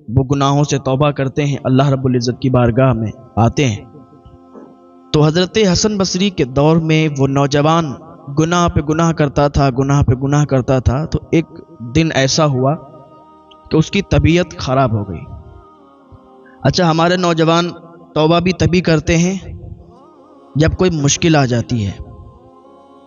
وہ گناہوں سے توبہ کرتے ہیں، اللہ رب العزت کی بارگاہ میں آتے ہیں۔ تو حضرت حسن بصری کے دور میں وہ نوجوان گناہ پہ گناہ کرتا تھا، گناہ پہ گناہ کرتا تھا۔ تو ایک دن ایسا ہوا کہ اس کی طبیعت خراب ہو گئی۔ اچھا، ہمارے نوجوان توبہ بھی تبھی کرتے ہیں جب کوئی مشکل آ جاتی ہے۔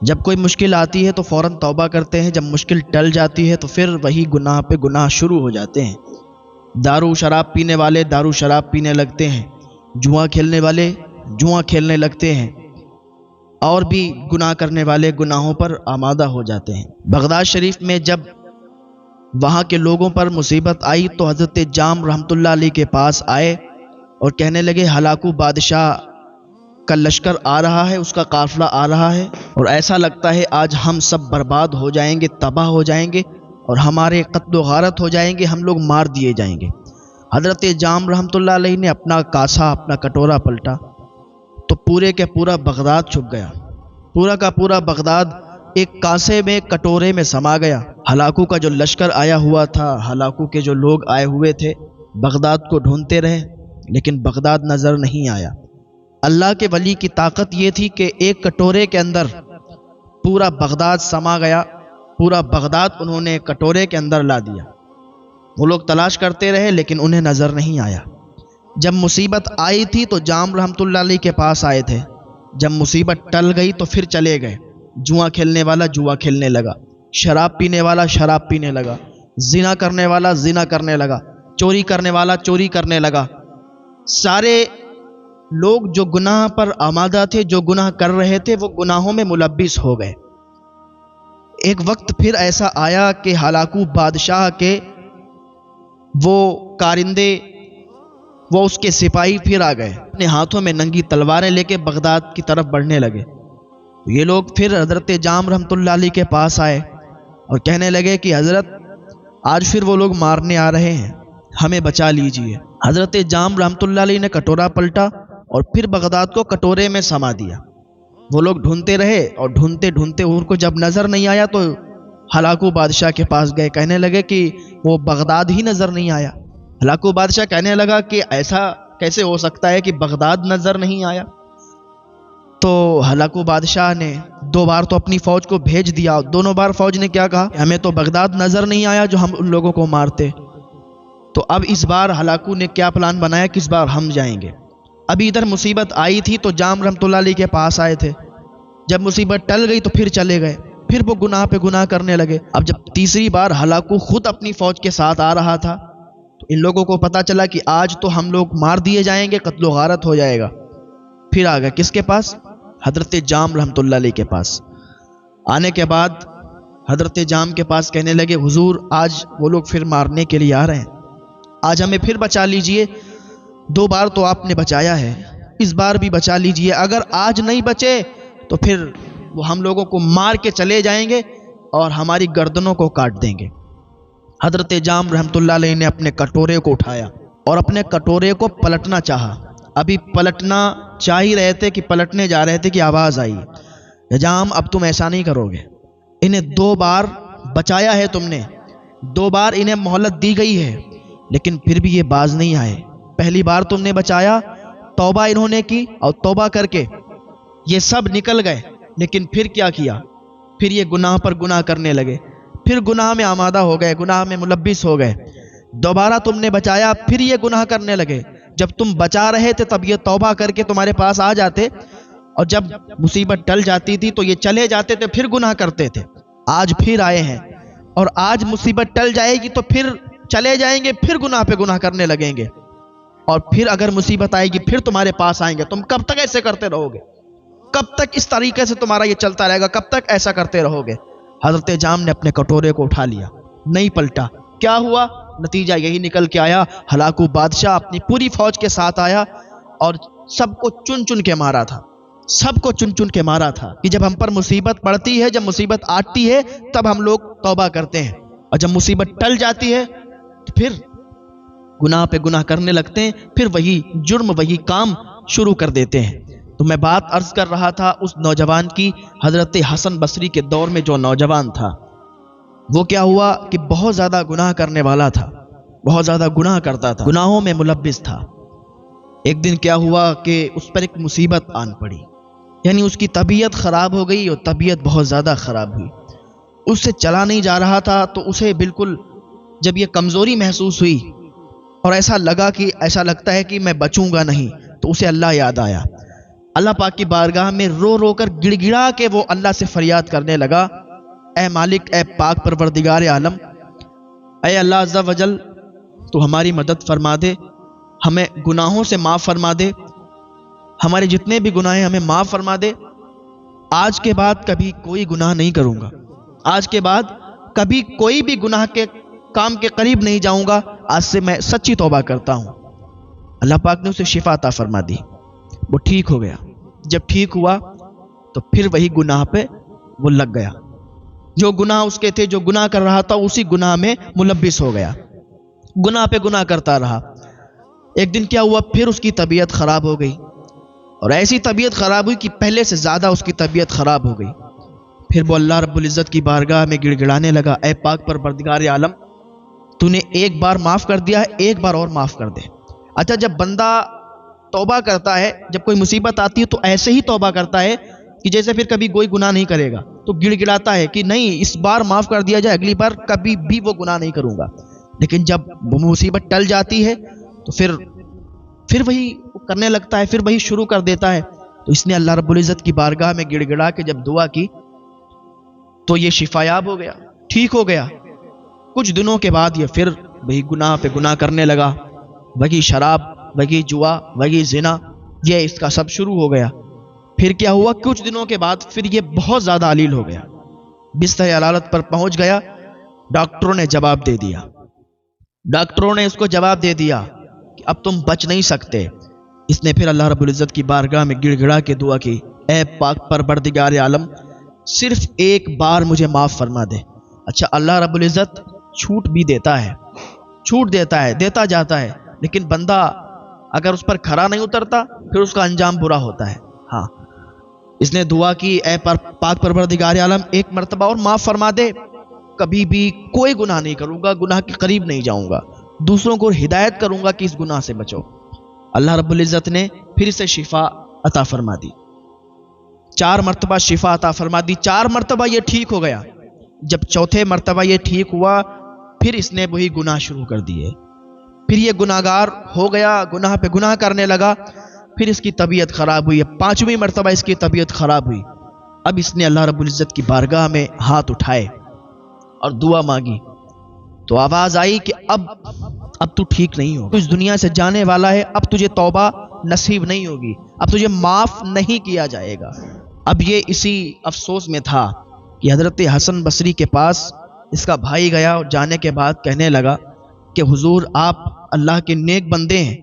جب کوئی مشکل آتی ہے تو فوراً توبہ کرتے ہیں، جب مشکل ٹل جاتی ہے تو پھر وہی گناہ پہ گناہ شروع ہو جاتے ہیں۔ دارو شراب پینے والے دارو شراب پینے لگتے ہیں، جوا کھیلنے والے جوا کھیلنے لگتے ہیں، اور بھی گناہ کرنے والے گناہوں پر آمادہ ہو جاتے ہیں۔ بغداد شریف میں جب وہاں کے لوگوں پر مصیبت آئی تو حضرت جام رحمۃ اللہ علیہ کے پاس آئے اور کہنے لگے ہلاکو بادشاہ کا لشکر آ رہا ہے، اس کا قافلہ آ رہا ہے، اور ایسا لگتا ہے آج ہم سب برباد ہو جائیں گے، تباہ ہو جائیں گے، اور ہمارے قتل و غارت ہو جائیں گے، ہم لوگ مار دیے جائیں گے۔ حضرت جام رحمۃ اللہ علیہ نے اپنا کاسا، اپنا کٹورا پلٹا تو پورے کے پورا بغداد چھپ گیا۔ پورا کا پورا بغداد ایک کاسے میں، کٹورے میں سما گیا۔ ہلاکو کا جو لشکر آیا ہوا تھا، ہلاکو کے جو لوگ آئے ہوئے تھے، بغداد کو ڈھونڈتے رہے لیکن بغداد نظر نہیں آیا۔ اللہ کے ولی کی طاقت یہ تھی کہ ایک کٹورے کے اندر پورا بغداد سما گیا، پورا بغداد انہوں نے کٹورے کے اندر لا دیا۔ وہ لوگ تلاش کرتے رہے لیکن انہیں نظر نہیں آیا۔ جب مصیبت آئی تھی تو جام رحمۃ اللہ علیہ کے پاس آئے تھے، جب مصیبت ٹل گئی تو پھر چلے گئے۔ جوا کھیلنے والا جوا کھیلنے لگا، شراب پینے والا شراب پینے لگا، زنا کرنے والا زنا کرنے لگا، چوری کرنے والا چوری کرنے لگا۔ سارے لوگ جو گناہ پر آمادہ تھے، جو گناہ کر رہے تھے، وہ گناہوں میں ملبس ہو گئے۔ ایک وقت پھر ایسا آیا کہ ہلاکو بادشاہ کے وہ کارندے، وہ اس کے سپاہی پھر آ گئے، اپنے ہاتھوں میں ننگی تلواریں لے کے بغداد کی طرف بڑھنے لگے۔ یہ لوگ پھر حضرت جام رحمۃ اللہ علیہ کے پاس آئے اور کہنے لگے کہ حضرت آج پھر وہ لوگ مارنے آ رہے ہیں، ہمیں بچا لیجئے۔ حضرت جام رحمۃ اللہ علیہ نے کٹورا پلٹا اور پھر بغداد کو کٹورے میں سما دیا۔ وہ لوگ ڈھونڈتے رہے اور ڈھونڈتے ڈھونڈتے ان کو جب نظر نہیں آیا تو ہلاکو بادشاہ کے پاس گئے، کہنے لگے کہ وہ بغداد ہی نظر نہیں آیا۔ ہلاکو بادشاہ کہنے لگا کہ ایسا کیسے ہو سکتا ہے کہ بغداد نظر نہیں آیا؟ تو ہلاکو بادشاہ نے 2 بار تو اپنی فوج کو بھیج دیا، دونوں بار فوج نے کیا کہا؟ ہمیں تو بغداد نظر نہیں آیا جو ہم ان لوگوں کو مارتے۔ تو اب اس بار ہلاکو نے کیا پلان بنایا کہ اس بار ہم جائیں گے۔ ابھی ادھر مصیبت آئی تھی تو جام رحمۃ اللہ علیہ کے پاس آئے تھے، جب مصیبت ٹل گئی تو پھر چلے گئے، پھر وہ گناہ پہ گناہ کرنے لگے۔ اب جب تیسری بار ہلاکو خود اپنی فوج کے ساتھ آ رہا تھا تو ان لوگوں کو پتا چلا کہ آج تو ہم لوگ مار دیے جائیں گے، قتل و غارت ہو جائے گا۔ پھر آ گئے کس کے پاس؟ حضرت جام رحمۃ اللہ علیہ کے پاس۔ آنے کے بعد حضرت جام کے پاس کہنے لگے حضور آج وہ لوگ پھر مارنے کے لیے آ رہے ہیں، آج ہمیں پھر بچا لیجئے۔ 2 بار تو آپ نے بچایا ہے، اس بار بھی بچا لیجئے۔ اگر آج نہیں بچے تو پھر وہ ہم لوگوں کو مار کے چلے جائیں گے اور ہماری گردنوں کو کاٹ دیں گے۔ حضرت جام رحمۃ اللہ علیہ نے اپنے کٹورے کو اٹھایا اور اپنے کٹورے کو پلٹنا چاہا۔ ابھی پلٹنا چاہ ہی رہے تھے کہ پلٹنے جا رہے تھے کہ آواز آئی، جام اب تم ایسا نہیں کرو گے، انہیں 2 بار بچایا ہے تم نے، 2 بار انہیں مہلت دی گئی ہے لیکن پھر بھی یہ باز نہیں آئے۔ پہلی بار تم نے بچایا، توبہ انہوں نے کی اور توبہ کر کے یہ سب نکل گئے، لیکن پھر کیا کیا؟ پھر یہ گناہ پر گناہ کرنے لگے، پھر گناہ میں آمادہ ہو گئے، گناہ میں ملبس ہو گئے۔ دوبارہ تم نے بچایا، پھر یہ گناہ کرنے لگے۔ جب تم بچا رہے تھے تب یہ توبہ کر کے تمہارے پاس آ جاتے، اور جب مصیبت ٹل جاتی تھی تو یہ چلے جاتے تھے، پھر گناہ کرتے تھے۔ آج پھر آئے ہیں اور آج مصیبت ٹل جائے گی تو پھر چلے جائیں گے، پھر گناہ پہ گناہ کرنے لگیں گے، اور پھر اگر مصیبت آئے گی پھر تمہارے پاس آئیں گے۔ تم کب تک ایسے کرتے رہو گے؟ کب تک اس طریقے سے تمہارا یہ چلتا رہے گا؟ کب تک ایسا کرتے رہو گے؟ حضرت جام نے اپنے کٹورے کو اٹھا لیا، نہیں پلٹا۔ کیا ہوا؟ نتیجہ یہی نکل کے آیا، ہلاکو بادشاہ اپنی پوری فوج کے ساتھ آیا اور سب کو چن چن کے مارا تھا، سب کو چن چن کے مارا تھا کہ جب ہم پر مصیبت پڑتی ہے، جب مصیبت آتی ہے تب ہم لوگ توبہ کرتے ہیں، اور جب مصیبت ٹل جاتی ہے تو پھر گناہ پہ گناہ کرنے لگتے ہیں، پھر وہی جرم وہی کام شروع کر دیتے ہیں۔ تو میں بات عرض کر رہا تھا اس نوجوان کی، حضرت حسن بصری کے دور میں جو نوجوان تھا وہ کیا ہوا کہ بہت زیادہ گناہ کرنے والا تھا، بہت زیادہ گناہ کرتا تھا، گناہوں میں ملبس تھا۔ ایک دن کیا ہوا کہ اس پر ایک مصیبت آن پڑی، یعنی اس کی طبیعت خراب ہو گئی، اور طبیعت بہت زیادہ خراب ہوئی۔ اس سے چلا نہیں جا رہا تھا، تو اسے بالکل جب یہ کمزوری محسوس ہوئی اور ایسا لگتا ہے کہ میں بچوں گا نہیں، تو اسے اللہ یاد آیا۔ اللہ پاک کی بارگاہ میں رو رو کر گڑ گڑا کے وہ اللہ سے فریاد کرنے لگا، اے مالک، اے پاک پروردگار عالم، اے اللہ عز و جل، تو ہماری مدد فرما دے، ہمیں گناہوں سے معاف فرما دے، ہمارے جتنے بھی گناہ ہیں ہمیں معاف فرما دے۔ آج کے بعد کبھی کوئی گناہ نہیں کروں گا، آج کے بعد کبھی کوئی بھی گناہ کے کام کے قریب نہیں جاؤں گا، آج سے میں سچی توبہ کرتا ہوں۔ اللہ پاک نے اسے شفا عطا فرما دی، وہ ٹھیک ہو گیا۔ جب ٹھیک ہوا تو پھر وہی گناہ پہ وہ لگ گیا، جو گناہ اس کے تھے، جو گناہ کر رہا تھا اسی گناہ میں ملبس ہو گیا، گناہ پہ گناہ کرتا رہا۔ ایک دن کیا ہوا، پھر اس کی طبیعت خراب ہو گئی، اور ایسی طبیعت خراب ہوئی کہ پہلے سے زیادہ اس کی طبیعت خراب ہو گئی۔ پھر وہ اللہ رب العزت کی بارگاہ میں گڑ گڑانے لگا، اے پاک پروردگار عالم، تو نے ایک بار معاف کر دیا ہے، ایک بار اور معاف کر دے۔ اچھا، جب بندہ توبہ کرتا ہے، جب کوئی مصیبت آتی ہے تو ایسے ہی توبہ کرتا ہے کہ جیسے پھر کبھی کوئی گناہ نہیں کرے گا، تو گڑ گڑاتا ہے کہ نہیں، اس بار معاف کر دیا جائے، اگلی بار کبھی بھی وہ گناہ نہیں کروں گا۔ لیکن جب وہ مصیبت ٹل جاتی ہے تو پھر وہی کرنے لگتا ہے، پھر وہی شروع کر دیتا ہے۔ تو اس نے اللہ رب العزت کی بارگاہ میں گڑ گڑا کے جب دعا کی تو یہ شفایاب ہو گیا، ٹھیک ہو گیا۔ کچھ دنوں کے بعد یہ پھر وہی گناہ پہ گناہ کرنے لگا، وہی شراب، وہی جوا، وہی زنا، یہ اس کا سب شروع ہو گیا۔ پھر کیا ہوا، کچھ دنوں کے بعد پھر یہ بہت زیادہ علیل ہو گیا، بستر عدالت پر پہنچ گیا۔ ڈاکٹروں نے جواب دے دیا، ڈاکٹروں نے اس کو جواب دے دیا کہ اب تم بچ نہیں سکتے۔ اس نے پھر اللہ رب العزت کی بارگاہ میں گڑ گڑا کے دعا کی، اے پاک پروردگار عالم، صرف ایک بار مجھے معاف فرما دے۔ اچھا، اللہ رب العزت چھوٹ بھی دیتا ہے، چھوٹ دیتا ہے، دیتا جاتا ہے، لیکن بندہ اگر اس پر کھرا نہیں اترتا پھر اس کا انجام برا ہوتا ہے۔ ہاں، اس نے دعا کی، اے پاک پروردگار عالم، ایک مرتبہ اور معاف فرما دے، کبھی بھی کوئی گناہ نہیں کروں گا، گناہ کے قریب نہیں جاؤں گا، دوسروں کو ہدایت کروں گا کہ اس گناہ سے بچو۔ اللہ رب العزت نے پھر سے شفا عطا فرما دی، 4 مرتبہ شفا عطا فرما دی، 4 مرتبہ یہ ٹھیک ہو گیا۔ جب چوتھے مرتبہ یہ ٹھیک ہوا، پھر اس نے وہی گناہ شروع کر دیے، پھر یہ گناہگار ہو گیا، گناہ پہ گناہ کرنے لگا۔ پھر اس کی طبیعت خراب ہوئی، 5ویں مرتبہ اس کی طبیعت خراب ہوئی۔ اب اس نے اللہ رب العزت کی بارگاہ میں ہاتھ اٹھائے اور دعا مانگی، تو آواز آئی کہ اب تو ٹھیک نہیں ہو، تو اس دنیا سے جانے والا ہے، اب تجھے توبہ نصیب نہیں ہوگی، اب تجھے معاف نہیں کیا جائے گا۔ اب یہ اسی افسوس میں تھا کہ حضرت حسن بصری کے پاس اس کا بھائی گیا، اور جانے کے بعد کہنے لگا کہ حضور، آپ اللہ کے نیک بندے ہیں،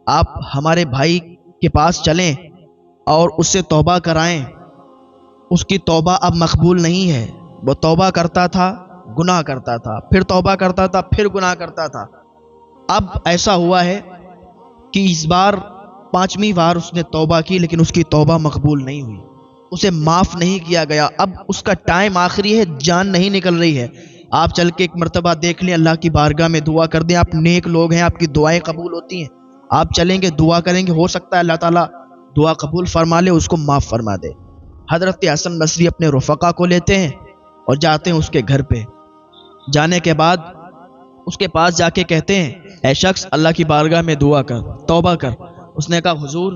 آپ ہمارے بھائی کے پاس چلیں اور اس سے توبہ کرائیں، اس کی توبہ اب مقبول نہیں ہے۔ وہ توبہ کرتا تھا، گناہ کرتا تھا، پھر توبہ کرتا تھا، پھر گناہ کرتا تھا۔ اب ایسا ہوا ہے کہ اس بار 5ویں بار اس نے توبہ کی، لیکن اس کی توبہ مقبول نہیں ہوئی، اسے معاف نہیں کیا گیا۔ اب اس کا ٹائم آخری ہے، جان نہیں نکل رہی ہے۔ آپ چل کے ایک مرتبہ دیکھ لیں، اللہ کی بارگاہ میں دعا کر دیں، آپ نیک لوگ ہیں، آپ کی دعائیں قبول ہوتی ہیں، آپ چلیں گے، دعا کریں گے، ہو سکتا ہے اللہ تعالیٰ دعا قبول فرما لے، اس کو معاف فرما دے۔ حضرت حسن بصری اپنے رفقا کو لیتے ہیں اور جاتے ہیں اس کے گھر پہ۔ جانے کے بعد اس کے پاس جا کے کہتے ہیں، اے شخص، اللہ کی بارگاہ میں دعا کر، توبہ کر۔ اس نے کہا، حضور،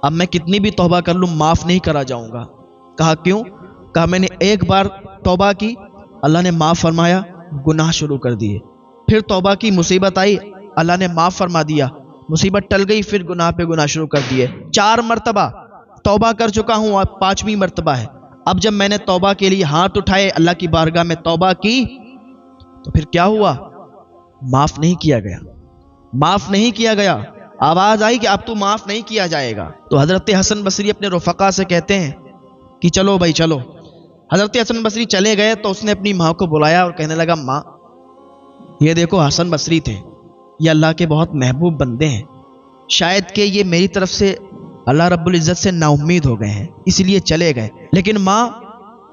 اب میں کتنی بھی توبہ کر لوں معاف نہیں کرا جاؤں گا۔ کہا، کیوں؟ کہا، میں نے ایک بار توبہ کی، اللہ نے معاف فرمایا، گناہ شروع کر دیے، پھر توبہ کی، مصیبت آئی، اللہ نے معاف فرما دیا، مصیبت ٹل گئی، پھر گناہ پہ گناہ شروع کر دیے۔ 4 مرتبہ توبہ کر چکا ہوں، اب 5ویں مرتبہ ہے۔ اب جب میں نے توبہ کے لیے ہاتھ اٹھائے، اللہ کی بارگاہ میں توبہ کی، تو پھر کیا ہوا؟ معاف نہیں کیا گیا، معاف نہیں کیا گیا۔ آواز آئی کہ اب تو معاف نہیں کیا جائے گا۔ تو حضرت حسن بصری اپنے رفقا سے کہتے ہیں کہ چلو بھائی چلو۔ حضرت حسن بصری چلے گئے تو اس نے اپنی ماں کو بلایا اور کہنے لگا، ماں، یہ دیکھو حسن بصری تھے، یہ اللہ کے بہت محبوب بندے ہیں، شاید کہ یہ میری طرف سے اللہ رب العزت سے نا امید ہو گئے ہیں، اس لیے چلے گئے، لیکن ماں،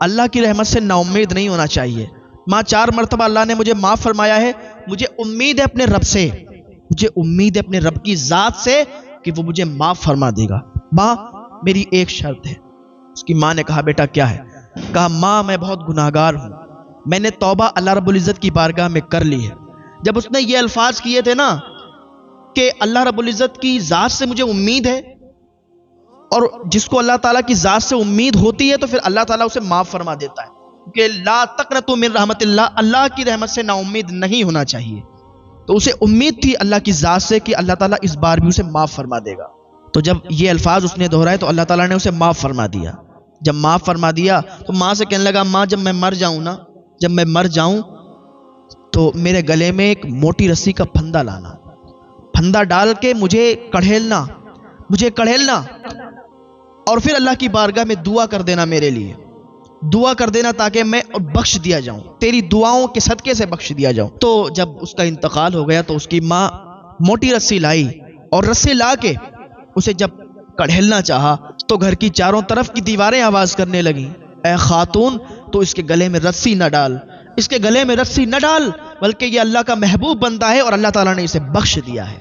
اللہ کی رحمت سے نا امید نہیں ہونا چاہیے، ماں 4 مرتبہ اللہ نے مجھے معاف فرمایا ہے، مجھے امید ہے اپنے رب سے، مجھے امید ہے اپنے رب کی ذات سے کہ وہ مجھے معاف فرما دے گا۔ ماں میری ایک شرط ہے۔ اس کی ماں نے کہا بیٹا کیا ہے؟ کہا ماں میں بہت گناہگار ہوں، میں نے توبہ اللہ رب العزت کی بارگاہ میں کر لی ہے۔ جب اس نے یہ الفاظ کیے تھے نا کہ اللہ رب العزت کی ذات سے مجھے امید ہے، اور جس کو اللہ تعالیٰ کی ذات سے امید ہوتی ہے تو پھر اللہ تعالیٰ اسے معاف فرما دیتا ہے، کہ لا تقنطوا من رحمت اللہ، اللہ کی رحمت سے نا امید نہیں ہونا چاہیے۔ تو اسے امید تھی اللہ کی ذات سے کہ اللہ تعالیٰ اس بار بھی اسے معاف فرما دے گا۔ تو جب یہ الفاظ اس نے دہرائے تو اللہ تعالیٰ نے اسے معاف فرما دیا۔ جب معاف فرما دیا تو ماں سے کہنے لگا ماں جب میں مر جاؤں نا، جب میں مر جاؤں تو میرے گلے میں ایک موٹی رسی کا پھندا لانا، پھندا ڈال کے مجھے کڑھیلنا، اور پھر اللہ کی بارگاہ میں دعا کر دینا، میرے لیے دعا کر دینا تاکہ میں بخش دیا جاؤں، تیری دعاؤں کے صدقے سے بخش دیا جاؤں۔ تو جب اس کا انتقال ہو گیا تو اس کی ماں موٹی رسی لائی، اور رسی لا کے اسے جب کڑھیلنا چاہا تو گھر کی چاروں طرف کی دیواریں آواز کرنے لگیں، اے خاتون تو اس کے گلے میں رسی نہ ڈال، اس کے گلے میں رسی نہ ڈال، بلکہ یہ اللہ کا محبوب بندہ ہے اور اللہ تعالیٰ نے اسے بخش دیا ہے۔